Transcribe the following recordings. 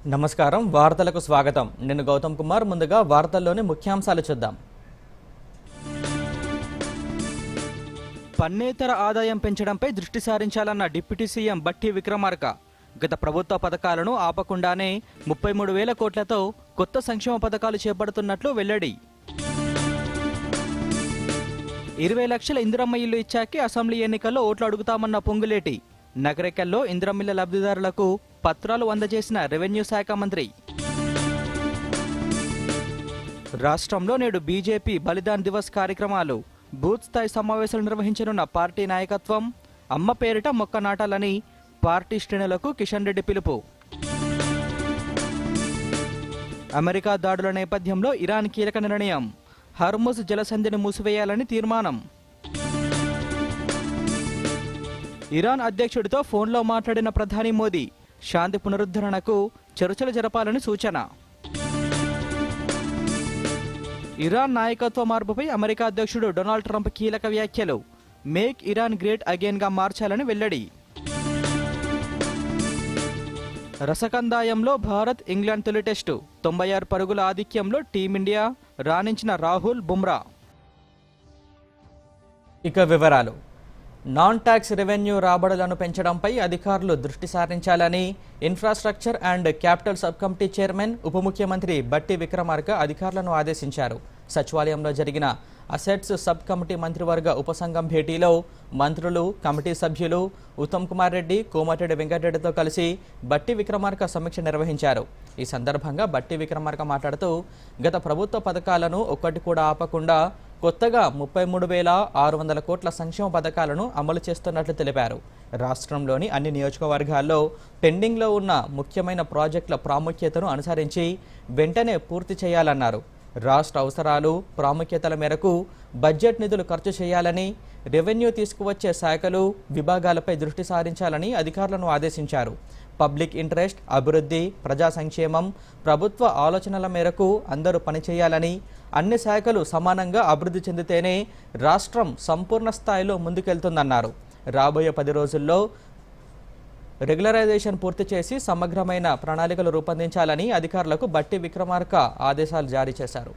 నమస్కారం వార్తలకు స్వాగతం నేను గౌతమ్ కుమార్ ముందుగా వార్తల్లోని ముఖ్యాంశాలు చూద్దాం పన్నేతర ఆదాయం పెంచడంపై దృష్టి సారించాలన్న డిప్యూటీ సీఎం బట్టి విక్రమార్క గత ప్రభుత్వ పథకాలను ఆపకుండానే 33,000 కోట్లతో కొత్త సంక్షేమ పథకాలు చేపడుతున్నట్లు వెల్లడి 20 లక్షల ఇందిరమ్మ ఇల్లు ఇచ్చాకే అసెంబ్లీ ఎన్నికల్లో ఓట్లు అడుగుతామన్న పొంగులేటి నగరికల్లో ఇందిరమ్మిళ్ల లబ్ధిదారులకు పత్రాలు అందజేసిన రెవెన్యూ శాఖ మంత్రి రాష్ట్రంలో నేడు బీజేపీ బలిదాన్ దివస్ కార్యక్రమాలు బూత్ స్థాయి సమావేశాలు నిర్వహించనున్న పార్టీ నాయకత్వం అమ్మ పేరిట మొక్క నాటాలని పార్టీ శ్రేణులకు కిషన్ రెడ్డి పిలుపు అమెరికా దాడుల నేపథ్యంలో ఇరాన్ కీలక నిర్ణయం హర్ముజ్ జలసంధిని మూసివేయాలని తీర్మానం ఇరాన్ అధ్యక్షుడితో ఫోన్లో మాట్లాడిన ప్రధాని మోదీ శాంతి పునరుద్ధరణకు చర్చలు జరపాలని సూచన ఇరాన్ నాయకత్వ మార్పుపై అమెరికా అధ్యక్షుడు డొనాల్డ్ ట్రంప్ కీలక వ్యాఖ్యలు మేక్ ఇరాన్ గ్రేట్ అగైన్ గా మార్చాలని వెల్లడి రసకందాయంలో భారత్ ఇంగ్లాండ్ తొలి టెస్టు 96 పరుగుల ఆధిక్యంలో టీమిండియా రాణించిన రాహుల్ బుమ్రా. ఇక వివరాలు నాన్ ట్యాక్స్ రెవెన్యూ రాబడులను పెంచడంపై అధికారులు దృష్టి సారించాలని infrastructure and capital sub committee chairman ఉప ముఖ్యమంత్రి బట్టి విక్రమార్క అధికారులను ఆదేశించారు. సచివాలయంలో జరిగిన అసెట్స్ సబ్ కమిటీ మంత్రివర్గ ఉపసంఘం భేటీలో మంత్రులు కమిటీ సభ్యులు ఉత్తమ్ కుమార్ రెడ్డి కోమటిరెడ్డి వెంకటరెడ్డితో కలిసి బట్టి విక్రమార్క సమీక్ష నిర్వహించారు. ఈ సందర్భంగా బట్టి విక్రమార్క మాట్లాడుతూ గత ప్రభుత్వ పథకాలను ఒక్కటి కూడా ఆపకుండా కొత్తగా 33,600 కోట్ల సంక్షేమ పథకాలను అమలు చేస్తున్నట్లు తెలిపారు. రాష్ట్రంలోని అన్ని నియోజకవర్గాల్లో పెండింగ్లో ఉన్న ముఖ్యమైన ప్రాజెక్టుల ప్రాముఖ్యతను అనుసరించి వెంటనే పూర్తి చేయాలన్నారు. రాష్ట్ర అవసరాలు ప్రాముఖ్యతల మేరకు బడ్జెట్ నిధులు ఖర్చు చేయాలని రెవెన్యూ తీసుకువచ్చే శాఖలు విభాగాలపై దృష్టి సారించాలని అధికారులను ఆదేశించారు. పబ్లిక్ ఇంట్రెస్ట్ అభివృద్ధి ప్రజా సంక్షేమం ప్రభుత్వ ఆలోచనల మేరకు అందరూ పనిచేయాలని అన్ని శాఖలు సమానంగా అభివృద్ధి చెందితేనే రాష్ట్రం సంపూర్ణ స్థాయిలో ముందుకెళ్తుందన్నారు. రాబోయే 10 రోజుల్లో రెగ్యులరైజేషన్ పూర్తి చేసి సమగ్రమైన ప్రణాళికలు రూపొందించాలని అధికారులకు బట్టి విక్రమార్క ఆదేశాలు జారీ చేశారు.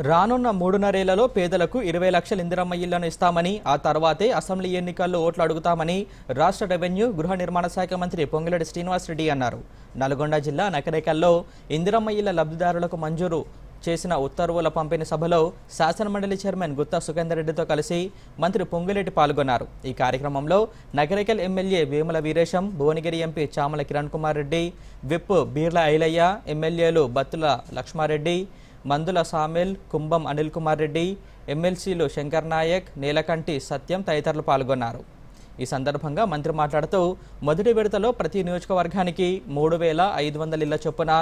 రానున్న 3.5 ఏళ్లలో పేదలకు 20 లక్షల ఇందిరమ్మ ఇళ్లను ఇస్తామని ఆ తర్వాతే అసెంబ్లీ ఎన్నికల్లో ఓట్లు అడుగుతామని రాష్ట్ర రెవెన్యూ గృహ నిర్మాణ శాఖ మంత్రి పొంగులేటి శ్రీనివాసరెడ్డి అన్నారు. నల్గొండ జిల్లా నకరేకల్లో ఇందిరమ్మ ఇళ్ల లబ్ధిదారులకు మంజూరు చేసిన ఉత్తర్వుల పంపిణీ సభలో శాసనమండలి చైర్మన్ గుత్తా సుఖేందర్ రెడ్డితో కలిసి మంత్రి పొంగులేటి పాల్గొన్నారు. ఈ కార్యక్రమంలో Nakrekal MLA Vemula Veeresham, Bhuvanagiri MP Chamala Kiran Kumar Reddy, whip Beerla Ailaiah, ఎమ్మెల్యేలు బత్తుల లక్ష్మారెడ్డి, మందుల సామిల్, కుంభం అనిల్ కుమార్ రెడ్డి, ఎమ్మెల్సీలు శంకర్ నాయక్, నీలకంటి సత్యం తదితరులు పాల్గొన్నారు. ఈ సందర్భంగా మంత్రి మాట్లాడుతూ మొదటి విడతలో ప్రతి నియోజకవర్గానికి 3,500 ఇళ్ల చొప్పున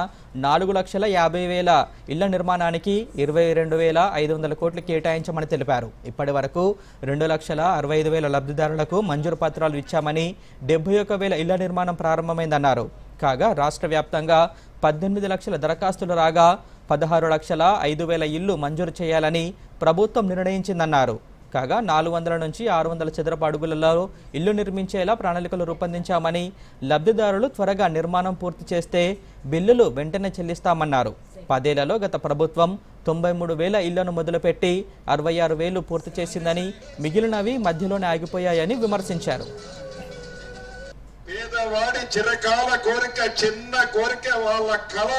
4,50,000 ఇళ్ల నిర్మాణానికి 22,500 కోట్లు కేటాయించమని తెలిపారు. ఇప్పటి వరకు 2,65,000 లబ్ధిదారులకు మంజూరు పత్రాలు ఇచ్చామని 71,000 ఇళ్ల నిర్మాణం ప్రారంభమైందన్నారు. కాగా రాష్ట్ర వ్యాప్తంగా 18 లక్షల దరఖాస్తులు రాగా 16,05,000 ఇళ్లు మంజూరు చేయాలని ప్రభుత్వం నిర్ణయించిందన్నారు. కాగా 400 నుంచి 600 చదరపు అడుగులలో ఇల్లు నిర్మించేలా ప్రణాళికలు రూపొందించామని లబ్ధిదారులు త్వరగా నిర్మాణం పూర్తి చేస్తే బిల్లులు వెంటనే చెల్లిస్తామన్నారు. 10 ఏళ్లలో గత ప్రభుత్వం 93,000 ఇళ్లను మొదలుపెట్టి 66,000 పూర్తి చేసిందని మిగిలినవి మధ్యలోనే ఆగిపోయాయని విమర్శించారు. పేదవాడి చిరకాల కోరిక, చిన్న కోరిక, వాళ్ళ కళ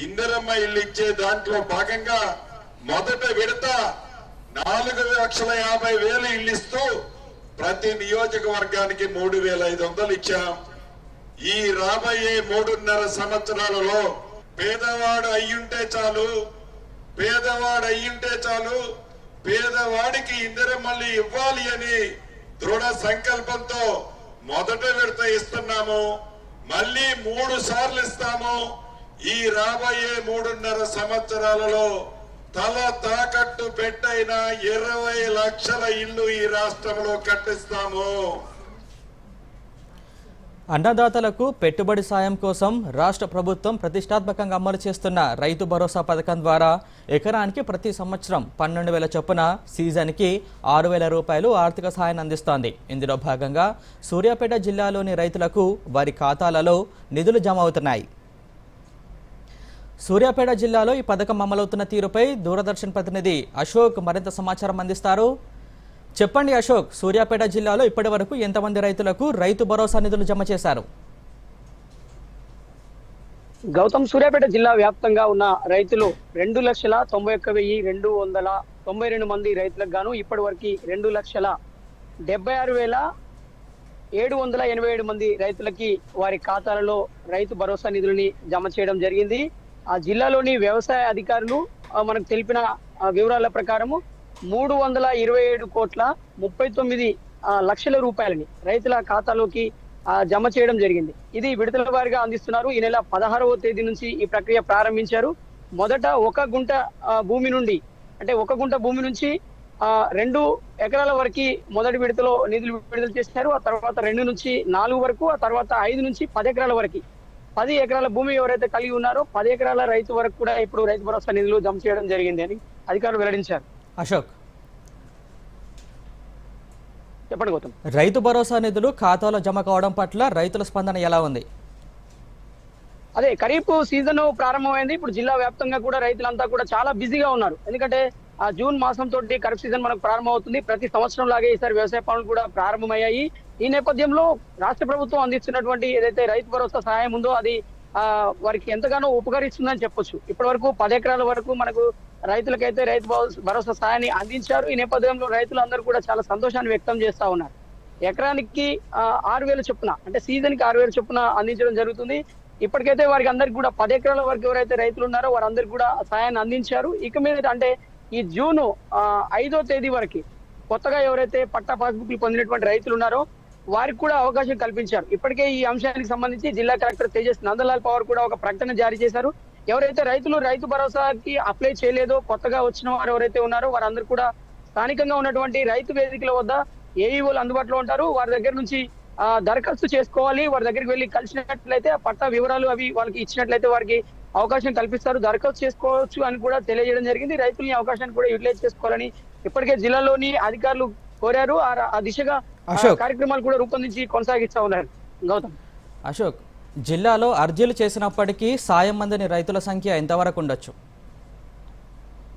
ఇందిరమ్మ ఇల్లు ఇచ్చే దాంట్లో భాగంగా మొదట విడత 4,50,000 ఇల్లు ఇస్తూ ప్రతి నియోజకవర్గానికి 3,500 ఇచ్చాం. ఈ రాబోయే 3.5 సంవత్సరాలలో పేదవాడు అయ్యుంటే చాలు పేదవాడికి ఇందిరమ్మల్ని ఇవ్వాలి అని దృఢ సంకల్పంతో మొదట విడత ఇస్తున్నాము. మళ్ళీ 3 సార్లు ఇస్తాము. ఈ రాబోయే 3.5 సంవత్సరాలలో తల తాకట్టు పెట్టైన 20 లక్షల ఇల్లు ఈ రాష్ట్రంలో కట్టిస్తాము. అన్నదాతలకు పెట్టుబడి సాయం కోసం రాష్ట్ర ప్రభుత్వం ప్రతిష్టాత్మకంగా అమలు చేస్తున్న రైతు భరోసా పథకం ద్వారా ఎకరానికి ప్రతి సంవత్సరం 12,000 చొప్పున సీజన్కి 6,000 రూపాయలు ఆర్థిక సాయాన్ని అందిస్తోంది. ఇందులో భాగంగా సూర్యాపేట జిల్లాలోని రైతులకు వారి ఖాతాలలో నిధులు జమ అవుతున్నాయి. సూర్యాపేట జిల్లాలో ఈ పథకం అమలవుతున్న తీరుపై దూరదర్శన్ ప్రతినిధి అశోక్ మరింత సమాచారం అందిస్తారు. చెప్పండి అశోక్, సూర్యాపేట జిల్లాలో ఇప్పటి వరకు ఎంతమంది రైతులకు రైతు భరోసా నిధులు జమ చేశారు? గౌతమ్, సూర్యాపేట జిల్లా వ్యాప్తంగా ఉన్న రైతులు 2,91,292 మంది రైతులకు గాను ఇప్పటి వరకు 2,76,787 మంది రైతులకి వారి ఖాతాలలో రైతు భరోసా నిధులని జమ చేయడం జరిగింది. ఆ జిల్లాలోని వ్యవసాయ అధికారులు మనకు తెలిపిన వివరాల ప్రకారము 327,39 లక్షల రూపాయలని రైతుల ఖాతాలోకి జమ చేయడం జరిగింది. ఇది విడతల వారీగా అందిస్తున్నారు. ఈ నెల 16వ తేదీ నుంచి ఈ ప్రక్రియ ప్రారంభించారు. మొదట 1 గుంట భూమి నుండి, అంటే 1 గుంట భూమి నుంచి 2 ఎకరాల వరకు మొదటి విడతలో నిధులు విడుదల చేశారు. ఆ తర్వాత 2 నుంచి 4 వరకు, ఆ తర్వాత 5 నుంచి 10 ఎకరాల వరకు, 10 ఎకరాల భూమి ఎవరైతే కలిగి ఉన్నారో 10 ఎకరాల రైతు వరకు కూడా ఇప్పుడు రైతు భరోసా నిధులు జమ చేయడం జరిగింది అని అధికారులు వెల్లడించారు. అశోక్, చెప్పండి గౌతమ్. రైతు భరోసా నిధులు ఖాతాలో జమ కావడం పట్ల రైతుల స్పందన ఎలా ఉంది? అదే ఖరీఫ్ సీజన్ ప్రారంభమైంది. ఇప్పుడు జిల్లా వ్యాప్తంగా కూడా రైతులంతా కూడా చాలా బిజీగా ఉన్నారు. ఎందుకంటే జూన్ మాసం తోటి ఖరీఫ్ సీజన్ మనకు ప్రారంభమవుతుంది. ప్రతి సంవత్సరం లాగే ఈసారి వ్యవసాయ పనులు కూడా ప్రారంభమయ్యాయి. ఈ నేపథ్యంలో రాష్ట్ర ప్రభుత్వం అందిస్తున్నటువంటి ఏదైతే రైతు భరోసా సహాయం ఉందో అది వారికి ఎంతగానో ఉపకరిస్తుందని చెప్పొచ్చు. ఇప్పటి వరకు 10 ఎకరాల వరకు మనకు రైతులకైతే రైతు భరోసా సహాయాన్ని అందించారు. ఈ నేపథ్యంలో రైతులందరూ కూడా చాలా సంతోషాన్ని వ్యక్తం చేస్తా ఉన్నారు. ఎకరానికి 6,000 చొప్పున, అంటే సీజన్ కి 6,000 చొప్పున అందించడం జరుగుతుంది. ఇప్పటికైతే వారికి అందరికి కూడా 10 ఎకరాల వరకు ఎవరైతే రైతులు ఉన్నారో వారందరికీ కూడా సహాయాన్ని అందించారు. ఇక మీద అంటే ఈ జూన్ 5వ తేదీ వరకు కొత్తగా ఎవరైతే పట్టా పాస్బుక్లు పొందినటువంటి రైతులు ఉన్నారో వారికి కూడా అవకాశం కల్పించారు. ఇప్పటికే ఈ అంశానికి సంబంధించి జిల్లా కలెక్టర్ తేజస్ నందలాల్ పవార్ కూడా ఒక ప్రకటన జారీ చేశారు. ఎవరైతే రైతులు రైతు భరోసాకి అప్లై చేయలేదో, కొత్తగా వచ్చిన వారు ఎవరైతే ఉన్నారో వారందరూ కూడా స్థానికంగా ఉన్నటువంటి రైతు వేదికల వద్ద ఏఈఓలు అందుబాటులో ఉంటారు. వారి దగ్గర నుంచి దరఖాస్తు చేసుకోవాలి. వారి దగ్గరికి వెళ్ళి కలిసినట్లయితే ఆ పట్టా వివరాలు అవి వాళ్ళకి ఇచ్చినట్లయితే వారికి అవకాశం కల్పిస్తారు. దరఖాస్తు చేసుకోవచ్చు అని కూడా తెలియజేయడం జరిగింది. రైతులు ఈ అవకాశాన్ని కూడా యూటిలైజ్ చేసుకోవాలని ఇప్పటికే జిల్లాలోని అధికారులు కోరారు. ఆ దిశగా కార్యక్రమాలు కూడా రూపొందించి కొనసాగిస్తా ఉన్నారు. గౌతమ్, అశోక్, జిల్లాలో అర్జీలు చేసినప్పటికీ సాయం అందని రైతుల సంఖ్య ఎంతవరకు ఉండొచ్చు?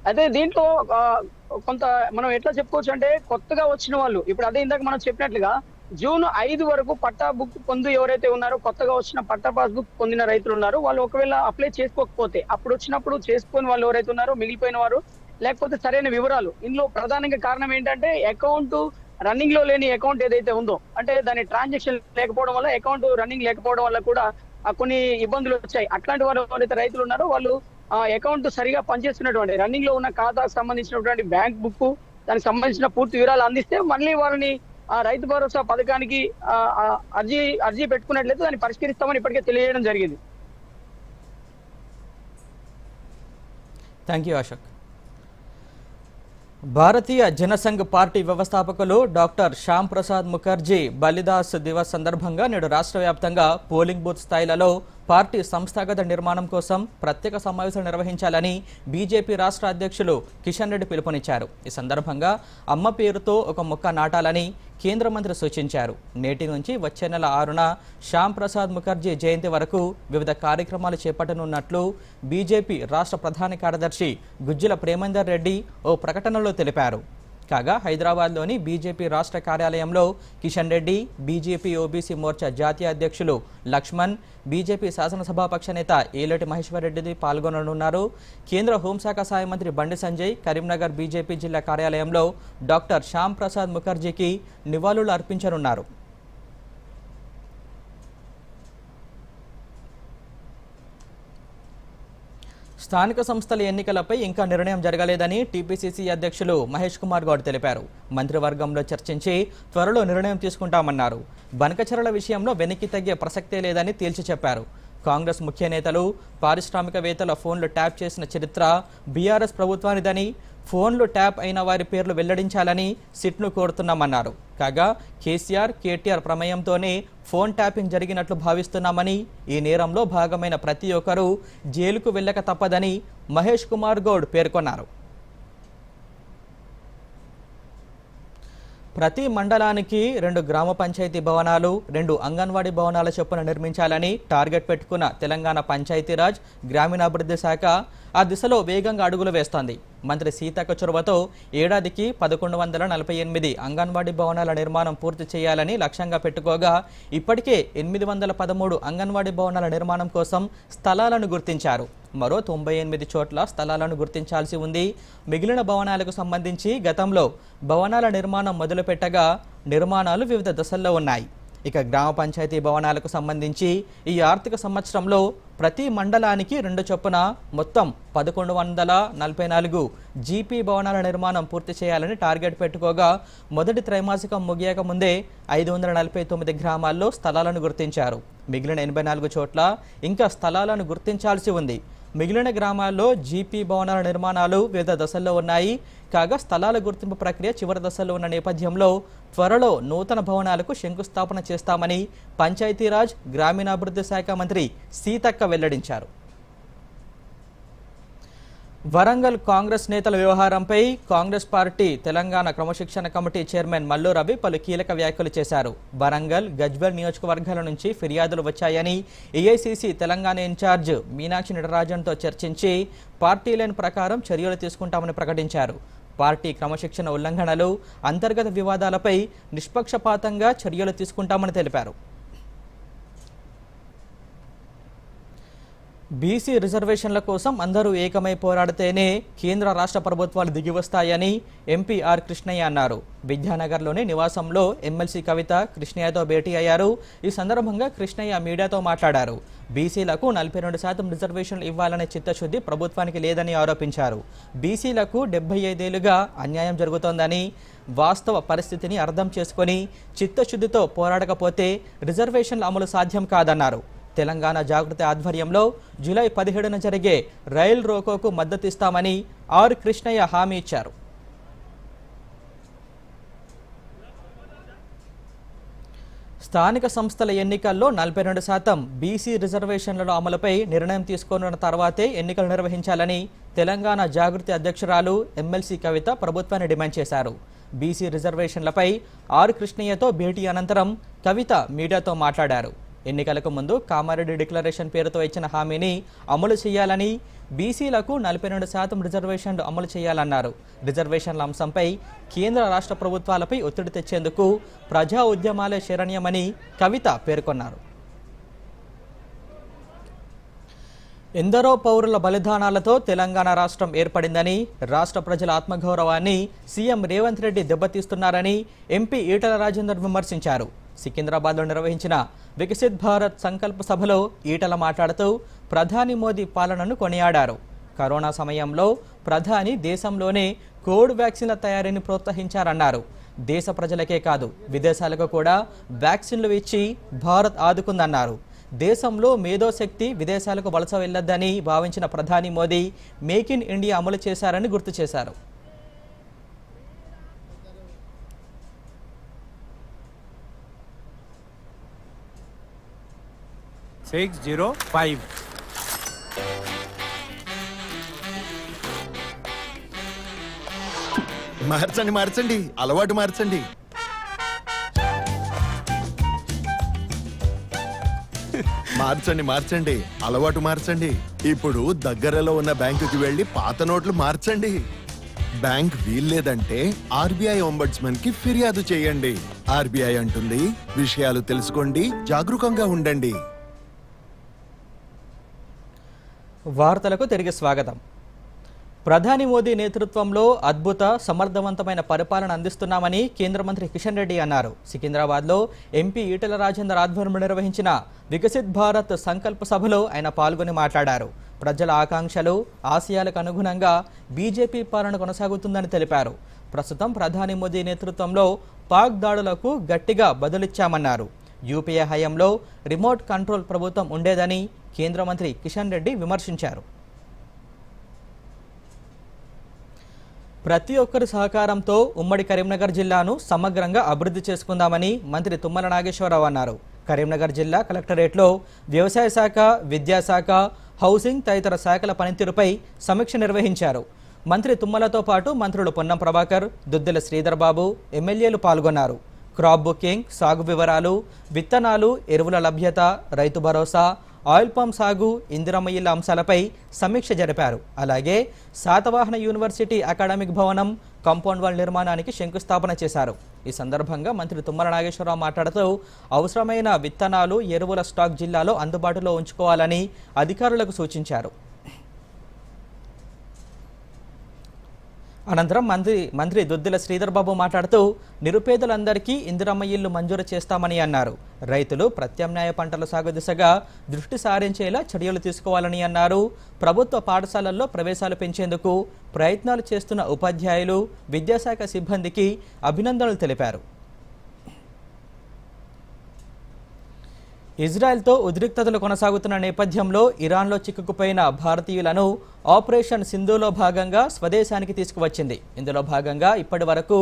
అయితే దీంట్లో కొంత మనం ఎట్లా చెప్పుకోవచ్చు అంటే కొత్తగా వచ్చిన వాళ్ళు, ఇప్పుడు అదే ఇందాక మనం చెప్పినట్లుగా జూన్ 5 వరకు పట్టా బుక్ పొంది ఎవరైతే ఉన్నారో, కొత్తగా వచ్చిన పట్టా పాస్ బుక్ పొందిన రైతులు ఉన్నారో వాళ్ళు ఒకవేళ అప్లై చేసుకోకపోతే, అప్పుడు వచ్చినప్పుడు చేసుకొని వాళ్ళు ఎవరైతే ఉన్నారో మిగిలిపోయిన వారు, లేకపోతే సరైన వివరాలు, ఇందులో ప్రధానంగా కారణం ఏంటంటే అకౌంట్ రన్నింగ్ లో లేని అకౌంట్ ఏదైతే ఉందో, అంటే దాని ట్రాన్సాక్షన్ లేకపోవడం వల్ల, అకౌంట్ రన్నింగ్ లేకపోవడం వల్ల కూడా కొన్ని ఇబ్బందులు వచ్చాయి. అట్లాంటి వారు ఎవరైతే రైతులు ఉన్నారో వాళ్ళు అకౌంట్ సరిగా పనిచేస్తున్నటువంటి రన్నింగ్ లో ఉన్న ఖాతాకు సంబంధించినటువంటి బ్యాంక్ బుక్, దానికి సంబంధించిన పూర్తి వివరాలు అందిస్తే మళ్ళీ వారిని రైతు భరోసా పథకానికి అర్జీ పెట్టుకున్నట్లయితే దాన్ని పరిష్కరిస్తామని ఇప్పటికే తెలియజేయడం జరిగింది. Thank you Ashok. Bharatiya Jan Sangh party వ్యవస్థాపకులు డాక్టర్ శ్యామ్ ప్రసాద్ ముఖర్జీ బలిదాస్ దివస్ సందర్భంగా నేడు రాష్ట్ర వ్యాప్తంగా పోలింగ్ బూత్ స్థాయిలలో పార్టీ సంస్థాగత నిర్మాణం కోసం ప్రత్యేక సమావేశాలు నిర్వహించాలని బీజేపీ రాష్ట్ర అధ్యక్షులు కిషన్ రెడ్డి పిలుపునిచ్చారు. ఈ సందర్భంగా అమ్మ పేరుతో ఒక మొక్క నాటాలని కేంద్ర మంత్రి సూచించారు. నేటి నుంచి వచ్చే నెల 6న శ్యామ్ ప్రసాద్ ముఖర్జీ జయంతి వరకు వివిధ కార్యక్రమాలు చేపట్టనున్నట్లు బీజేపీ రాష్ట్ర ప్రధాన కార్యదర్శి గుజ్జుల ప్రేమేందర్ రెడ్డి ఓ ప్రకటనలో తెలిపారు. కాగా హైదరాబాద్లోని బీజేపీ రాష్ట్ర కార్యాలయంలో కిషన్ రెడ్డి, బీజేపీ ఓబీసీ మోర్చా జాతీయ అధ్యక్షులు లక్ష్మణ్, బీజేపీ శాసనసభాపక్ష నేత ఏలేటి మహేశ్వర్ రెడ్డి పాల్గొననున్నారు. కేంద్ర హోంశాఖ సహాయ మంత్రి బండి సంజయ్ కరీంనగర్ బీజేపీ జిల్లా కార్యాలయంలో డాక్టర్ శ్యామ్ ప్రసాద్ ముఖర్జీకి నివాళులు అర్పించనున్నారు. స్థానిక సంస్థల ఎన్నికలపై ఇంకా నిర్ణయం జరగలేదని టీపీసీసీ అధ్యక్షులు మహేష్ కుమార్ గౌడ్ తెలిపారు. మంత్రివర్గంలో చర్చించి త్వరలో నిర్ణయం తీసుకుంటామన్నారు. బనకచర్ల విషయంలో వెనక్కి తగ్గే ప్రసక్తే లేదని తేల్చి చెప్పారు. కాంగ్రెస్ ముఖ్య నేతలు, పారిశ్రామికవేత్తల ఫోన్లు ట్యాప్ చేసిన చరిత్ర బీఆర్ఎస్ ప్రభుత్వానిదని, ఫోన్లు ట్యాప్ అయిన వారి పేర్లు వెల్లడించాలని సిట్ను కోరుతున్నామన్నారు. కాగా కేసీఆర్, కేటీఆర్ ప్రమేయంతోనే ఫోన్ ట్యాపింగ్ జరిగినట్లు భావిస్తున్నామని, ఈ నేరంలో భాగమైన ప్రతి ఒక్కరూ జైలుకు వెళ్ళక తప్పదని మహేష్ కుమార్ గౌడ్ పేర్కొన్నారు. ప్రతి మండలానికి 2 గ్రామ పంచాయతీ భవనాలు, 2 అంగన్వాడీ భవనాల చొప్పున నిర్మించాలని టార్గెట్ పెట్టుకున్న తెలంగాణ పంచాయతీరాజ్ గ్రామీణాభివృద్ధి శాఖ ఆ దిశలో వేగంగా అడుగులు వేస్తోంది. మంత్రి సీతక్క చొరవతో ఏడాదికి 1148 అంగన్వాడీ భవనాల నిర్మాణం పూర్తి చేయాలని లక్ష్యంగా పెట్టుకోగా ఇప్పటికే 813 అంగన్వాడీ భవనాల నిర్మాణం కోసం స్థలాలను గుర్తించారు. మరో 98 చోట్ల స్థలాలను గుర్తించాల్సి ఉంది. మిగిలిన భవనాలకు సంబంధించి గతంలో భవనాల నిర్మాణం మొదలుపెట్టగా నిర్మాణాలు వివిధ దశల్లో ఉన్నాయి. ఇక గ్రామ పంచాయతీ భవనాలకు సంబంధించి ఈ ఆర్థిక సంవత్సరంలో ప్రతి మండలానికి 2 చొప్పున మొత్తం 1144 జీపీ భవనాల నిర్మాణం పూర్తి చేయాలని టార్గెట్ పెట్టుకోగా మొదటి త్రైమాసికం ముగియక ముందే 549 గ్రామాల్లో స్థలాలను గుర్తించారు. మిగిలిన 84 చోట్ల ఇంకా స్థలాలను గుర్తించాల్సి ఉంది. మిగిలిన గ్రామాల్లో జీపీ భవనాల నిర్మాణాలు వివిధ దశల్లో ఉన్నాయి. కాగా స్థలాల గుర్తింపు ప్రక్రియ చివరి దశలో ఉన్న నేపథ్యంలో త్వరలో నూతన భవనాలకు శంకుస్థాపన చేస్తామని పంచాయతీరాజ్ గ్రామీణాభివృద్ధి శాఖ మంత్రి సీతక్క వెల్లడించారు. వరంగల్ కాంగ్రెస్ నేతల వ్యవహారంపై కాంగ్రెస్ పార్టీ తెలంగాణ క్రమశిక్షణ కమిటీ చైర్మన్ మల్లు రవి పలు కీలక వ్యాఖ్యలు చేశారు. వరంగల్, గజ్వేల్ నియోజకవర్గాల నుంచి ఫిర్యాదులు వచ్చాయని ఏఐసీసీ తెలంగాణ ఇన్ఛార్జ్ మీనాక్షి నటరాజన్తో చర్చించి పార్టీ లైన్ ప్రకారం చర్యలు తీసుకుంటామని ప్రకటించారు. పార్టీ క్రమశిక్షణ ఉల్లంఘనలు, అంతర్గత వివాదాలపై నిష్పక్షపాతంగా చర్యలు తీసుకుంటామని తెలిపారు. బీసీ రిజర్వేషన్ల కోసం అందరూ ఏకమై పోరాడితేనే కేంద్ర రాష్ట్ర ప్రభుత్వాలు దిగివస్తాయని ఎంపీ ఆర్ కృష్ణయ్య అన్నారు. విద్యానగర్లోని నివాసంలో ఎమ్మెల్సీ కవిత కృష్ణయ్యతో భేటీ అయ్యారు. ఈ సందర్భంగా కృష్ణయ్య మీడియాతో మాట్లాడారు. బీసీలకు 42% రిజర్వేషన్లు ఇవ్వాలనే చిత్తశుద్ధి ప్రభుత్వానికి లేదని ఆరోపించారు. బీసీలకు 75 ఏళ్లుగా అన్యాయం జరుగుతోందని, వాస్తవ పరిస్థితిని అర్థం చేసుకొని చిత్తశుద్ధితో పోరాడకపోతే రిజర్వేషన్ల అమలు సాధ్యం కాదన్నారు. తెలంగాణ జాగృతి ఆధ్వర్యంలో జూలై 17న జరిగే రైల్ రోకోకు మద్దతిస్తామని ఆర్ కృష్ణయ్య హామీ ఇచ్చారు. స్థానిక సంస్థల ఎన్నికల్లో 42% బీసీ రిజర్వేషన్ల అమలుపై నిర్ణయం తీసుకున్న తర్వాతే ఎన్నికలు నిర్వహించాలని తెలంగాణ జాగృతి అధ్యక్షురాలు ఎమ్మెల్సీ కవిత ప్రభుత్వాన్ని డిమాండ్ చేశారు. బీసీ రిజర్వేషన్లపై ఆర్ కృష్ణయ్యతో భేటీ అనంతరం కవిత మీడియాతో మాట్లాడారు. ఎన్నికలకు ముందు కామారెడ్డి డిక్లరేషన్ పేరుతో ఇచ్చిన హామీని అమలు చేయాలని, బీసీలకు 42% రిజర్వేషన్లు అమలు చేయాలన్నారు. రిజర్వేషన్ల అంశంపై కేంద్ర రాష్ట్ర ప్రభుత్వాలపై ఒత్తిడి తెచ్చేందుకు ప్రజా ఉద్యమాలే శరణ్యమని కవిత పేర్కొన్నారు. ఎందరో పౌరుల బలిదానాలతో తెలంగాణ రాష్ట్రం ఏర్పడిందని, రాష్ట్ర ప్రజల ఆత్మగౌరవాన్ని సీఎం రేవంత్ రెడ్డి దెబ్బతీస్తున్నారని ఎంపీ ఈటల రాజేందర్ విమర్శించారు. సికింద్రాబాద్లో నిర్వహించిన వికసిత్ భారత్ సంకల్ప సభలో ఈటల మాట్లాడుతూ ప్రధాని మోదీ పాలనను కొనియాడారు. కరోనా సమయంలో ప్రధాని దేశంలోనే కోవిడ్ వ్యాక్సిన్ల తయారీని ప్రోత్సహించారన్నారు. దేశ ప్రజలకే కాదు విదేశాలకు కూడా వ్యాక్సిన్లు ఇచ్చి భారత్ ఆదుకుందన్నారు. దేశంలో మేధోశక్తి విదేశాలకు వలస వెళ్లొద్దని భావించిన ప్రధాని మోదీ మేక్ ఇన్ ఇండియా అమలు చేశారని గుర్తు చేశారు. మార్చండి మార్చండి, అలవాటు మార్చండి. మార్చండి మార్చండి, అలవాటు మార్చండి. ఇప్పుడు దగ్గరలో ఉన్న బ్యాంకుకి వెళ్లి పాత నోట్లు మార్చండి. బ్యాంక్ వీల్లేదంటే ఆర్బీఐ ఒంబడ్స్మన్ కి ఫిర్యాదు చేయండి. ఆర్బీఐ అంటుంది, విషయాలు తెలుసుకోండి, జాగరూకంగా ఉండండి. వార్తలకు తిరిగి స్వాగతం. ప్రధాని మోదీ నేతృత్వంలో అద్భుత సమర్థవంతమైన పరిపాలన అందిస్తున్నామని కేంద్ర మంత్రి కిషన్ రెడ్డి అన్నారు. సికింద్రాబాద్లో ఎంపీ ఈటల రాజేందర్ ఆధ్వర్యంలో నిర్వహించిన వికసిత్ భారత్ సంకల్ప సభలో ఆయన పాల్గొని మాట్లాడారు. ప్రజల ఆకాంక్షలు, ఆశయాలకు అనుగుణంగా బీజేపీ పాలన కొనసాగుతుందని తెలిపారు. ప్రస్తుతం ప్రధాని మోదీ నేతృత్వంలో పాక్ దాడులకు గట్టిగా బదులిచ్చామన్నారు. యూపీఏ హయాంలో రిమోట్ కంట్రోల్ ప్రభుత్వం ఉండేదని కేంద్ర మంత్రి కిషన్ రెడ్డి విమర్శించారు. ప్రతి ఒక్కరి సహకారంతో ఉమ్మడి కరీంనగర్ జిల్లాను సమగ్రంగా అభివృద్ధి చేసుకుందామని మంత్రి తుమ్మల నాగేశ్వరరావు అన్నారు. కరీంనగర్ జిల్లా కలెక్టరేట్లో వ్యవసాయ శాఖ, విద్యాశాఖ, హౌసింగ్ తదితర శాఖల పనితీరుపై సమీక్ష నిర్వహించారు. మంత్రి తుమ్మలతో పాటు మంత్రులు పొన్నం ప్రభాకర్, దుద్దెల శ్రీధర్ బాబు, ఎమ్మెల్యేలు పాల్గొన్నారు. క్రాప్ బుకింగ్, సాగు వివరాలు, విత్తనాలు, ఎరువుల లభ్యత, రైతు భరోసా, ఆయిల్ పంప్ సాగు, ఇందిరమ్మ ఇళ్ల అంశాలపై సమీక్ష జరిపారు. అలాగే శాతవాహన యూనివర్సిటీ అకాడమిక్ భవనం, కాంపౌండ్ వాల్ నిర్మాణానికి శంకుస్థాపన చేశారు. ఈ సందర్భంగా మంత్రి తుమ్మల నాగేశ్వరరావు మాట్లాడుతూ అవసరమైన విత్తనాలు, ఎరువుల స్టాక్ జిల్లాలో అందుబాటులో ఉంచుకోవాలని అధికారులకు సూచించారు. అనంతరం మంత్రి దుద్దెల శ్రీధర్ బాబు మాట్లాడుతూ నిరుపేదలందరికీ ఇందిరమ్మ ఇల్లు మంజూరు చేస్తామని అన్నారు. రైతులు ప్రత్యామ్నాయ పంటల సాగు దిశగా దృష్టి సారించేలా చర్యలు తీసుకోవాలని అన్నారు. ప్రభుత్వ పాఠశాలల్లో ప్రవేశాలు పెంచేందుకు ప్రయత్నాలు చేస్తున్న ఉపాధ్యాయులు, విద్యాశాఖ సిబ్బందికి అభినందనలు తెలిపారు. ఇజ్రాయెల్తో ఉద్రిక్తతలు కొనసాగుతున్న నేపథ్యంలో ఇరాన్లో చిక్కుకుపోయిన భారతీయులను ఆపరేషన్ సింధూలో భాగంగా స్వదేశానికి తీసుకువచ్చింది. ఇందులో భాగంగా ఇప్పటి వరకు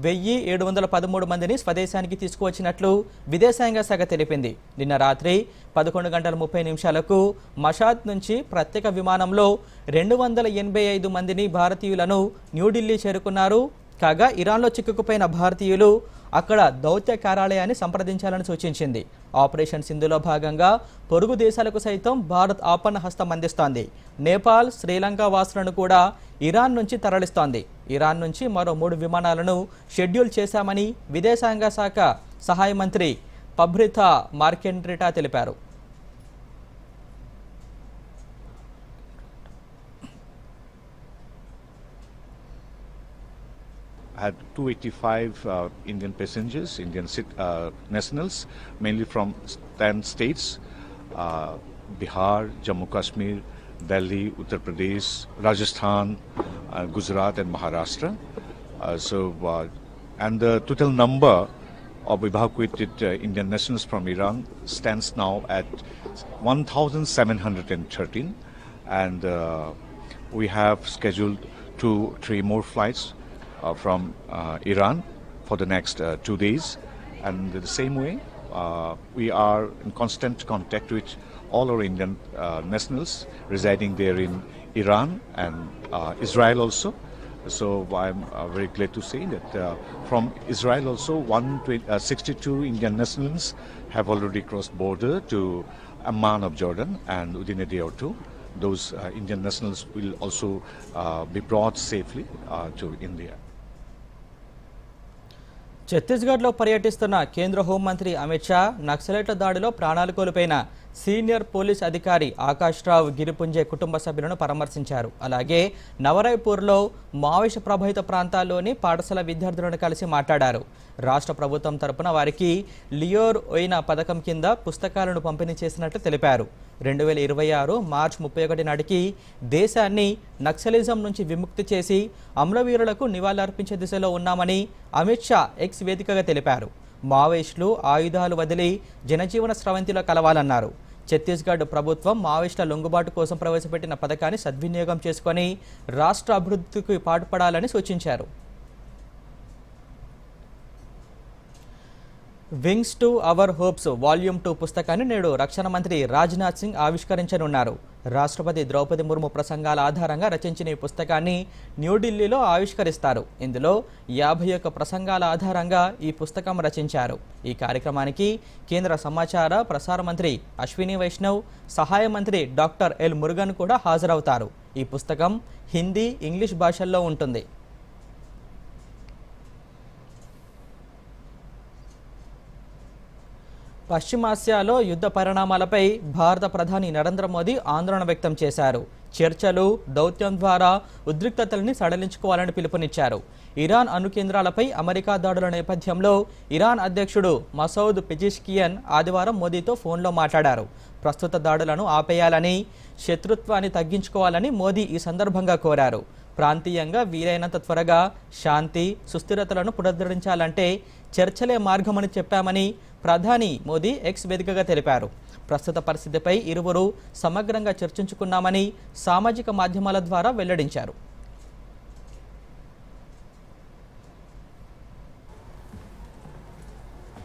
1713 మందిని స్వదేశానికి తీసుకువచ్చినట్లు విదేశాంగ శాఖ తెలిపింది. నిన్న రాత్రి 11:30 మషాద్ నుంచి ప్రత్యేక విమానంలో 285 మందిని భారతీయులను న్యూఢిల్లీ చేరుకున్నారు. కాగా ఇరాన్లో చిక్కుకుపోయిన భారతీయులు అక్కడ దౌత్య కార్యాలయాన్ని సంప్రదించాలని సూచించింది. ఆపరేషన్ సింధులో భాగంగా పొరుగు దేశాలకు సైతం భారత్ ఆపన్న హస్తం అందిస్తోంది. నేపాల్, శ్రీలంక వాసులను కూడా ఇరాన్ నుంచి తరలిస్తోంది. ఇరాన్ నుంచి మరో 3 విమానాలను షెడ్యూల్ చేశామని విదేశాంగ శాఖ సహాయ మంత్రి పబ్రితా మార్కెండ్రిటా తెలిపారు. Had 285 Indian passengers, Indian nationals, mainly from 10 states, Bihar, Jammu Kashmir, Delhi, Uttar Pradesh, Rajasthan, Gujarat and Maharashtra. And the total number of evacuated Indian nationals from Iran stands now at 1,713, and we have scheduled 2-3 more flights from Iran for the next 2 days, and the same way we are in constant contact with all our Indian nationals residing there in Iran and Israel also. So I'm very glad to say that from Israel also 162 Indian nationals have already crossed border to Amman of Jordan, and within a day or two those Indian nationals will also be brought safely to India. ఛత్తీస్గఢ్లో పర్యటిస్తున్న కేంద్ర హోంమంత్రి అమిత్ షా నక్సలైట్ల దాడిలో ప్రాణాలు కోల్పోయిన senior police అధికారి ఆకాష్ రావు గిరిపుంజే కుటుంబ సభ్యులను పరామర్శించారు. అలాగే నవరాయ్పూర్లో మావోయిస్టు ప్రభావిత ప్రాంతాల్లోని పాఠశాల విద్యార్థులను కలిసి మాట్లాడారు. రాష్ట్ర ప్రభుత్వం తరపున వారికి లియోర్ ఓయిన పథకం కింద పుస్తకాలను పంపిణీ చేసినట్లు తెలిపారు. 2026 మార్చి 31 నాటికి దేశాన్ని నక్సలిజం నుంచి విముక్తి చేసి అమరవీరులకు నివాళులర్పించే దిశలో ఉన్నామని అమిత్ షా ఎక్స్ వేదికగా తెలిపారు. మావోయిస్టులు ఆయుధాలు వదిలి జనజీవన స్రవంతిలో కలవాలన్నారు. ఛత్తీస్గఢ్ ప్రభుత్వం మావోయిస్టుల లొంగుబాటు కోసం ప్రవేశపెట్టిన పథకాన్ని సద్వినియోగం చేసుకొని రాష్ట్ర అభివృద్ధికి పాటుపడాలని సూచించారు. Wings to our hopes volume 2 పుస్తకాన్ని నేడు రక్షణ మంత్రి రాజ్నాథ్ సింగ్ ఆవిష్కరించనున్నారు. రాష్ట్రపతి ద్రౌపది ముర్ము ప్రసంగాల ఆధారంగా రచించిన ఈ పుస్తకాన్ని న్యూఢిల్లీలో ఆవిష్కరిస్తారు. ఇందులో 51 ప్రసంగాల ఆధారంగా ఈ పుస్తకం రచించారు. ఈ కార్యక్రమానికి కేంద్ర సమాచార ప్రసార మంత్రి అశ్విని వైష్ణవ్, సహాయ మంత్రి డాక్టర్ ఎల్ మురుగన్ కూడా హాజరవుతారు. ఈ పుస్తకం హిందీ, ఇంగ్లీష్ భాషల్లో ఉంటుంది. పశ్చిమాసియాలో యుద్ధ పరిణామాలపై భారత ప్రధాని నరేంద్ర మోదీ ఆందోళన వ్యక్తం చేశారు. చర్చలు, దౌత్యం ద్వారా ఉద్రిక్తతల్ని సడలించుకోవాలని పిలుపునిచ్చారు. ఇరాన్ అణు కేంద్రాలపై అమెరికా దాడుల నేపథ్యంలో ఇరాన్ అధ్యక్షుడు మసౌద్ పెజిష్కియన్ ఆదివారం మోదీతో ఫోన్లో మాట్లాడారు. ప్రస్తుత దాడులను ఆపేయాలని, శత్రుత్వాన్ని తగ్గించుకోవాలని మోదీ ఈ సందర్భంగా కోరారు. ప్రాంతీయంగా వీలైనంత త్వరగా శాంతి, సుస్థిరతలను పునరుద్ధరించాలంటే చర్చలే మార్గమని చెప్పామని ప్రధాని మోదీ ఎక్స్ వేదికగా తెలిపారు. ప్రస్తుత పరిస్థితిపై ఇరువురు సమగ్రంగా చర్చించుకున్నామని సామాజిక మాధ్యమాల ద్వారా వెల్లడించారు.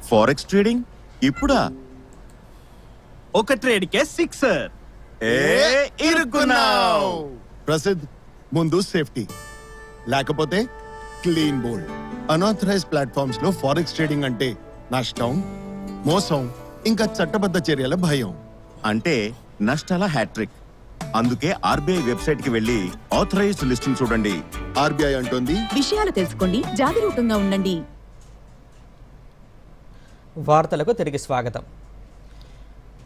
ఫారెక్స్ ట్రేడింగ్ ఇప్పుడా? ఒక ట్రేడ్కే 6. ఇరుక్కున్నావ్. ప్రసిద్ధ్, ముందు సేఫ్టీ, లేకపోతే క్లీన్ బోల్డ్. అనాథరైజ్ ప్లాట్ఫామ్స్ లో ఫారెక్స్ ట్రేడింగ్ అంటే నష్టం, మోసం, ఇంకా చట్టబద్ధ చర్యల భయం. అంటే నష్టాల హ్యాట్రిక్. అందుకే ఆర్బీఐ వెబ్సైట్ కి వెళ్ళి ఆథరైజ్డ్ లిస్టింగ్ చూడండి. ఆర్బీఐ అంటోంది, విషయాలు తెలుసుకోండి, జాగరూకంగా ఉండండి. వార్తలకు తిరిగి స్వాగతం.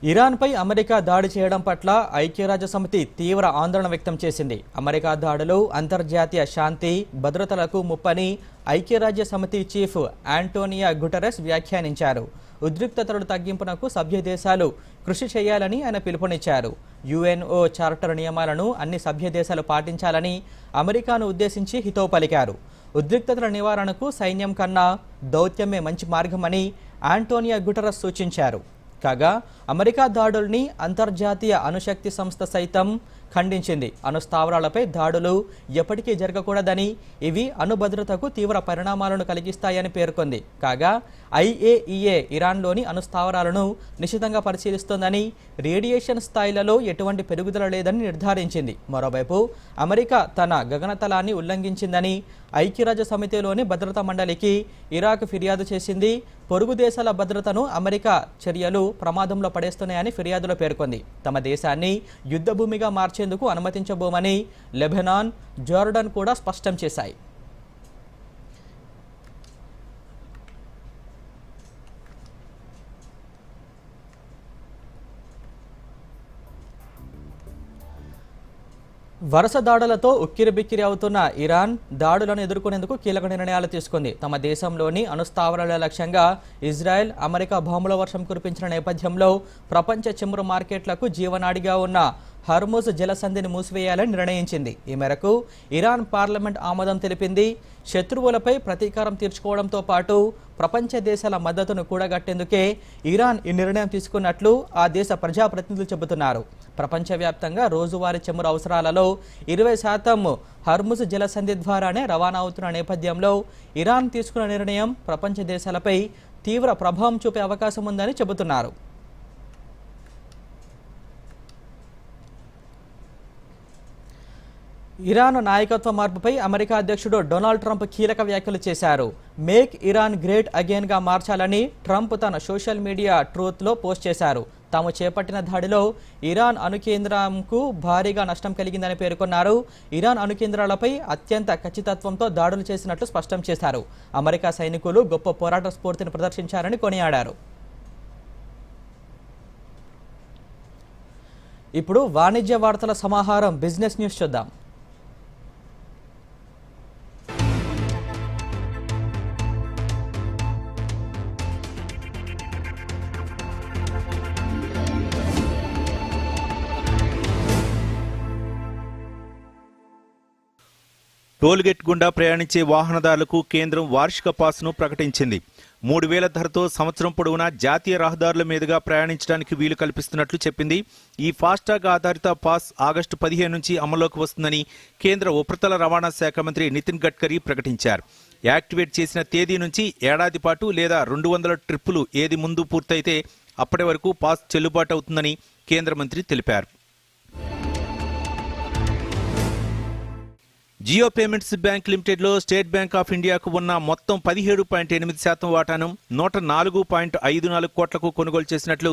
ఇరాన్పై అమెరికా దాడి చేయడం పట్ల ఐక్యరాజ్యసమితి తీవ్ర ఆందోళన వ్యక్తం చేసింది. అమెరికా దాడులు అంతర్జాతీయ శాంతి భద్రతలకు ముప్పని ఐక్యరాజ్యసమితి చీఫ్ ఆంటోనియో గుటెరస్ వ్యాఖ్యానించారు. ఉద్రిక్తతల తగ్గింపునకు సభ్య దేశాలు కృషి చేయాలని ఆయన పిలుపునిచ్చారు. యుఎన్ఓ చార్టర్ నియమాలను అన్ని సభ్య దేశాలు పాటించాలని అమెరికాను ఉద్దేశించి హితవు పలికారు. ఉద్రిక్తతల నివారణకు సైన్యం కన్నా దౌత్యమే మంచి మార్గమని ఆంటోనియో గుటెరస్ సూచించారు. కాగా అమెరికా దాడుల్ని అంతర్జాతీయ అణుశక్తి సంస్థ సైతం ఖండించింది. అణుస్థావరాలపై దాడులు ఎప్పటికీ జరగకూడదని, ఇవి అణుభద్రతకు తీవ్ర పరిణామాలను కలిగిస్తాయని పేర్కొంది. కాగా IAEA ఇరాన్లోని అణుస్థావరాలను నిశితంగా పరిశీలిస్తోందని, రేడియేషన్ స్థాయిలలో ఎటువంటి పెరుగుదల లేదని నిర్ధారించింది. మరోవైపు అమెరికా తన గగనతలాన్ని ఉల్లంఘించిందని ఐక్యరాజ్య సమితిలోని భద్రతా మండలికి ఇరాక్ ఫిర్యాదు చేసింది. పొరుగు దేశాల భద్రతను అమెరికా చర్యలు ప్రమాదంలో పడేస్తున్నాయని ఫిర్యాదులో పేర్కొంది. తమ దేశాన్ని యుద్ధభూమిగా మార్చేందుకు అనుమతించబోమని లెబనాన్, జోర్డన్ కూడా స్పష్టం చేశాయి. వరుస దాడులతో ఉక్కిరిబిక్కిరి అవుతున్న ఇరాన్ దాడులను ఎదుర్కొనేందుకు కీలక నిర్ణయాలు తీసుకుంది. తమ దేశంలోని అణుస్థావరాల లక్ష్యంగా ఇజ్రాయెల్, అమెరికా బాంబుల వర్షం కురిపించిన నేపథ్యంలో ప్రపంచ చమురు మార్కెట్లకు జీవనాడిగా ఉన్న హర్ముజ్ జలసంధిని మూసివేయాలని నిర్ణయించింది. ఈ మేరకు ఇరాన్ పార్లమెంట్ ఆమోదం తెలిపింది. శత్రువులపై ప్రతీకారం తీర్చుకోవడంతో పాటు ప్రపంచ దేశాల మద్దతును కూడగట్టేందుకే ఇరాన్ ఈ నిర్ణయం తీసుకున్నట్లు ఆ దేశ ప్రజాప్రతినిధులు చెబుతున్నారు. ప్రపంచవ్యాప్తంగా రోజువారీ చమురు అవసరాలలో 20% హర్ముజ్ జలసంధి ద్వారానే రవాణా అవుతున్న నేపథ్యంలో ఇరాన్ తీసుకున్న నిర్ణయం ప్రపంచ దేశాలపై తీవ్ర ప్రభావం చూపే అవకాశం ఉందని చెబుతున్నారు. ఇరాన్ నాయకత్వ మార్పుపై అమెరికా అధ్యక్షుడు డొనాల్డ్ ట్రంప్ కీలక వ్యాఖ్యలు చేశారు. మేక్ ఇరాన్ గ్రేట్ అగైన్గా మార్చాలని ట్రంప్ తన సోషల్ మీడియా ట్రూత్లో పోస్ట్ చేశారు. తాము చేపట్టిన దాడిలో ఇరాన్ అణుకేంద్రంకు భారీగా నష్టం కలిగిందని పేర్కొన్నారు. ఇరాన్ అణుకేంద్రాలపై అత్యంత ఖచ్చితత్వంతో దాడులు చేసినట్లు స్పష్టం చేశారు. అమెరికా సైనికులు గొప్ప పోరాట స్ఫూర్తిని ప్రదర్శించారని కొనియాడారు. ఇప్పుడు వాణిజ్య వార్తల సమాహారం బిజినెస్ న్యూస్ చూద్దాం. టోల్గేట్ గుండా ప్రయాణించే వాహనదారులకు కేంద్రం వార్షిక పాస్ను ప్రకటించింది. 3,000 ధరతో సంవత్సరం పొడవునా జాతీయ రహదారుల మీదుగా ప్రయాణించడానికి వీలు కల్పిస్తున్నట్లు చెప్పింది. ఈ ఫాస్టాగ్ ఆధారిత పాస్ ఆగస్టు 15 నుంచి అమల్లోకి వస్తుందని కేంద్ర ఉపరితల రవాణా శాఖ మంత్రి నితిన్ గడ్కరీ ప్రకటించారు. యాక్టివేట్ చేసిన తేదీ నుంచి ఏడాది పాటు లేదా 200 ట్రిప్పులు ఏది ముందు పూర్తయితే అప్పటి వరకు పాస్ చెల్లుబాటు అవుతుందని కేంద్ర మంత్రి తెలిపారు. జియో పేమెంట్స్ బ్యాంక్ లిమిటెడ్లో స్టేట్ బ్యాంక్ ఆఫ్ ఇండియాకు ఉన్న మొత్తం 17.8% వాటాను 104.54 కోట్లకు కొనుగోలు చేసినట్లు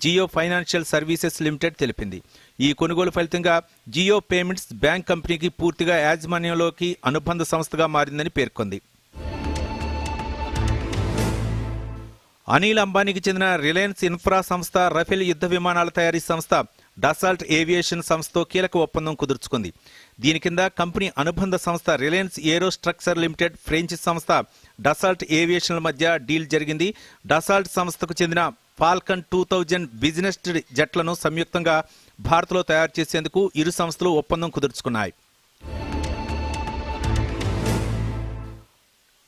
జియో ఫైనాన్షియల్ సర్వీసెస్ లిమిటెడ్ తెలిపింది. ఈ కొనుగోలు ఫలితంగా జియో పేమెంట్స్ బ్యాంక్ కంపెనీకి పూర్తిగా యాజమాన్యంలోకి అనుబంధ సంస్థగా మారిందని పేర్కొంది. అనిల్ అంబానీకి చెందిన రిలయన్స్ ఇన్ఫ్రా సంస్థ రఫేల్ యుద్ధ విమానాల తయారీ సంస్థ డసాల్ట్ ఏవియేషన్ సంస్థతో కీలక ఒప్పందం కుదుర్చుకుంది. దీని కింద కంపెనీ అనుబంధ సంస్థ రిలయన్స్ ఏరో స్ట్రక్చర్ లిమిటెడ్, ఫ్రెంచ్ సంస్థ డసాల్ట్ ఏవియేషన్ల మధ్య డీల్ జరిగింది. డసాల్ట్ సంస్థకు చెందిన ఫాల్కన్ 2000 బిజినెస్ జెట్లను సంయుక్తంగా భారత్లో తయారు చేసేందుకు ఇరు సంస్థలు ఒప్పందం కుదుర్చుకున్నాయి.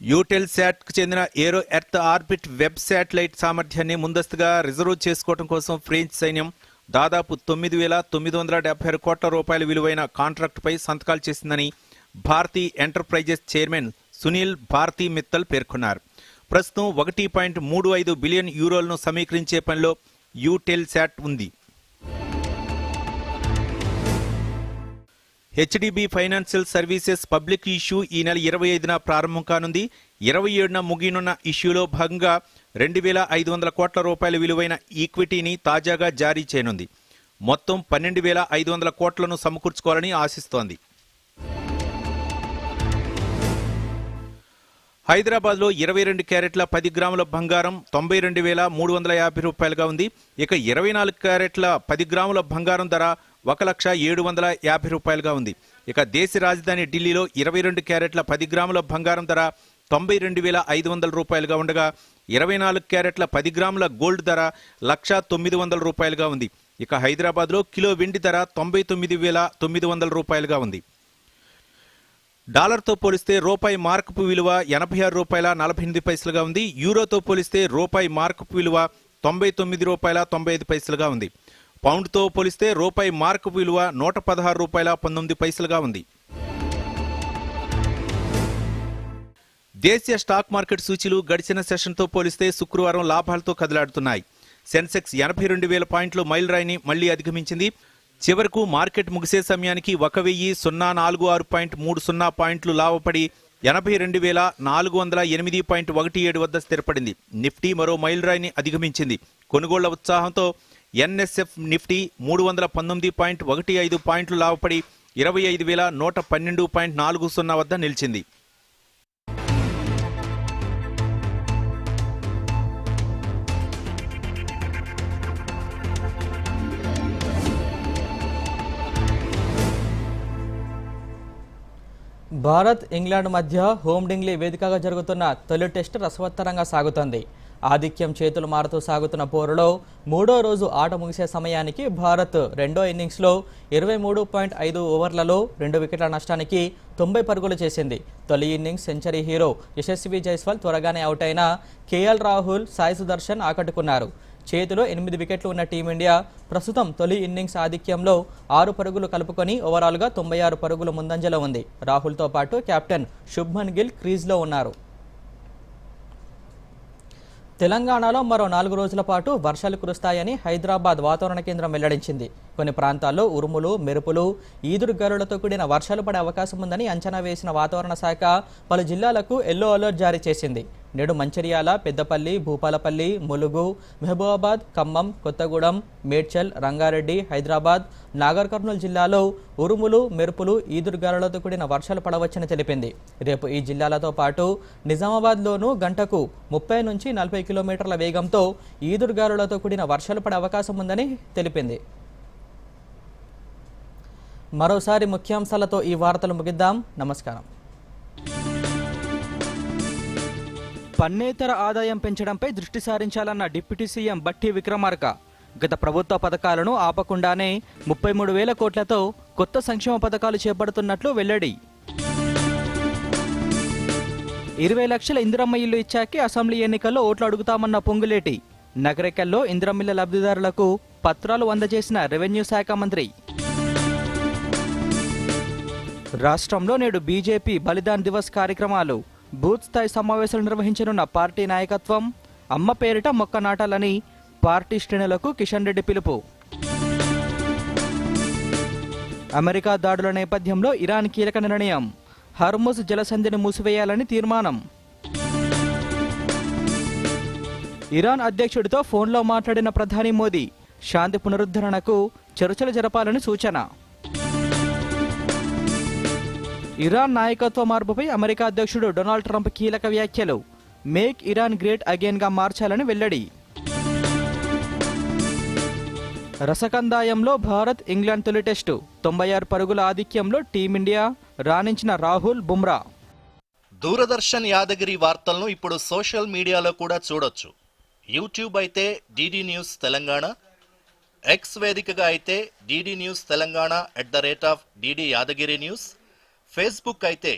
యూటెల్ శాట్కు చెందిన ఏరో ఎర్త్ ఆర్బిట్ వెబ్ శాటిలైట్ సామర్థ్యాన్ని ముందస్తుగా రిజర్వ్ చేసుకోవడం కోసం ఫ్రెంచ్ సైన్యం దాదాపు 9,976 కోట్ల రూపాయల విలువైన కాంట్రాక్టుపై సంతకాలు చేసిందని భారతీ ఎంటర్ప్రైజెస్ చైర్మన్ సునీల్ భారతీ మిత్తల్ పేర్కొన్నారు. ప్రస్తుతం 1.35 బిలియన్ యూరోలను సమీకరించే పనిలో యూటెల్శాట్ ఉంది. HDB financial services public issue ఈ నెల 25న ప్రారంభం కానుంది. 27న ముగియనున్న ఇష్యూలో భాగంగా 2,500 కోట్ల రూపాయల విలువైన ఈక్విటీని తాజాగా జారీ చేయనుంది. మొత్తం 12,500 కోట్లను సమకూర్చుకోవాలని ఆశిస్తోంది. హైదరాబాద్లో 22 క్యారెట్ల 10 గ్రాముల బంగారం 92,350 రూపాయలుగా ఉంది. ఇక 24 క్యారెట్ల 10 గ్రాముల బంగారం ధర 1,07,50 రూపాయలుగా ఉంది. ఇక దేశ రాజధాని ఢిల్లీలో 22 క్యారెట్ల 10 గ్రాముల బంగారం ధర 92,500 రూపాయలుగా ఉండగా 24 క్యారెట్ల 10 గ్రాముల గోల్డ్ ధర 1,09,00 రూపాయలుగా ఉంది. ఇక హైదరాబాద్లో కిలో వెండి ధర 99,900 రూపాయలుగా ఉంది. డాలర్తో పోలిస్తే రూపాయి మార్కుపు విలువ 86 రూపాయల 48 పైసలుగా ఉంది. యూరోతో పోలిస్తే రూపాయి మార్కుపు విలువ 99 రూపాయల 95 పైసలుగా ఉంది. పౌండ్తో పోలిస్తే రూపాయి మార్కుపు విలువ 116 రూపాయల 19 పైసలుగా ఉంది. దేశీయ స్టాక్ మార్కెట్ సూచీలు గడిచిన సెషన్తో పోలిస్తే శుక్రవారం లాభాలతో కదలాడుతున్నాయి. సెన్సెక్స్ 82,000 పాయింట్ల మైలురాయిని మళ్లీ అధిగమించింది. చివరకు మార్కెట్ ముగిసే సమయానికి 1,046.30 పాయింట్లు లాభపడి 82,408.17 వద్ద స్థిరపడింది. నిఫ్టీ మరో మైలురాయిని అధిగమించింది. కొనుగోళ్ల ఉత్సాహంతో ఎన్ఎస్ఎఫ్ నిఫ్టీ 319.15 పాయింట్లు లాభపడి 25,112.40 వద్ద నిలిచింది. భారత్ ఇంగ్లాండ్ మధ్య హోమ్డింగ్లీ వేదికగా జరుగుతున్న తొలి టెస్టు రసవత్తరంగా సాగుతోంది. ఆధిక్యం చేతులు మారుతూ సాగుతున్న పోరులో మూడో రోజు ఆట ముగిసే సమయానికి భారత్ రెండో ఇన్నింగ్స్లో 23.5 ఓవర్లలో 2 వికెట్ల నష్టానికి 90 పరుగులు చేసింది. తొలి innings century hero Yashasvi Jaiswal త్వరగానే అవుట్ అయిన కేఎల్ రాహుల్, సాయి సుదర్శన్ ఆకట్టుకున్నారు. చేతిలో 8 వికెట్లు ఉన్న టీమిండియా ప్రస్తుతం తొలి ఇన్నింగ్స్ ఆధిక్యంలో 6 పరుగులు కలుపుకొని ఓవరాల్గా 96 పరుగులు ముందంజలో ఉంది. రాహుల్తో పాటు కెప్టెన్ శుభ్మన్ గిల్ క్రీజ్లో ఉన్నారు. తెలంగాణలో మరో 4 రోజుల పాటు వర్షాలు కురుస్తాయని హైదరాబాద్ వాతావరణ కేంద్రం వెల్లడించింది. కొన్ని ప్రాంతాల్లో ఉరుములు, మెరుపులు, ఈదురుగాలులతో కూడిన వర్షాలు పడే అవకాశం ఉందని అంచనా వేసిన వాతావరణ శాఖ పలు జిల్లాలకు ఎల్లో అలర్ట్ జారీ చేసింది. నేడు మంచిర్యాల, పెద్దపల్లి, భూపాలపల్లి, ములుగు, మహబూబాబాద్, ఖమ్మం, కొత్తగూడెం, మేడ్చల్, రంగారెడ్డి, హైదరాబాద్, నాగర్ కర్నూలు జిల్లాలో ఉరుములు, మెరుపులు, ఈదురుగాలులతో కూడిన వర్షాలు పడవచ్చని తెలిపింది. రేపు ఈ జిల్లాలతో పాటు నిజామాబాద్లోనూ గంటకు 30 నుంచి 40 కిలోమీటర్ల వేగంతో ఈదురుగాలులతో కూడిన వర్షాలు పడే అవకాశం ఉందని తెలిపింది. మరోసారి ముఖ్యాంశాలతో ఈ వార్తలు ముగిద్దాం. నమస్కారం. పన్నేతర ఆదాయం పెంచడంపై దృష్టి సారించాలన్న డిప్యూటీ సీఎం బట్టి విక్రమార్క గత ప్రభుత్వ పథకాలను ఆపకుండానే 33,000 కోట్లతో కొత్త సంక్షేమ పథకాలు చేపడుతున్నట్లు వెల్లడి. 20 లక్షల ఇందిరమ్మ ఇల్లు ఇచ్చాకే అసెంబ్లీ ఎన్నికల్లో ఓట్లు అడుగుతామన్న పొంగులేటి. నగరికల్లో ఇందిరమ్మిళ్ల లబ్ధిదారులకు పత్రాలు అందజేసిన రెవెన్యూ శాఖ మంత్రి. రాష్ట్రంలో నేడు బీజేపీ బలిదాన్ దివస్ కార్యక్రమాలు. బూత్ స్థాయి సమావేశాలు నిర్వహించనున్న పార్టీ నాయకత్వం. అమ్మ పేరిట మొక్క నాటాలని పార్టీ శ్రేణులకు కిషన్ రెడ్డి పిలుపు. అమెరికా దాడుల నేపథ్యంలో ఇరాన్ కీలక నిర్ణయం. హర్ముజ్ జలసంధిని మూసివేయాలని తీర్మానం. ఇరాన్ అధ్యక్షుడితో ఫోన్లో మాట్లాడిన ప్రధాని మోదీ శాంతి పునరుద్ధరణకు చర్చలు జరపాలని సూచన. ఇరాన్ నాయకత్వ మార్పుపై అమెరికా అధ్యక్షుడు డొనాల్డ్ ట్రంప్ కీలక వ్యాఖ్యలు. మేక్ ఇరాన్ గ్రేట్ అగైన్గా మార్చాలని వెల్లడి. రసకందాయంలో భారత్ ఇంగ్లాండ్ తొలి టెస్టు 96 పరుగుల ఆధిక్యంలో టీమిండియా రాణించిన రాహుల్, బుమ్రా. దూరదర్శన్ యాదగిరి వార్తలను ఇప్పుడు సోషల్ మీడియాలో కూడా చూడొచ్చు. యూట్యూబ్ అయితే డిడి న్యూస్ తెలంగాణ, ఎక్స్ వేదికగా అయితే DD news Telangana @DD Yadagiri news, Facebook అయితే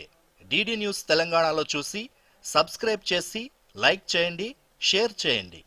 డిడి న్యూస్ తెలంగాణలో చూసి సబ్స్క్రైబ్ చేసి లైక్ చేయండి, షేర్ చేయండి.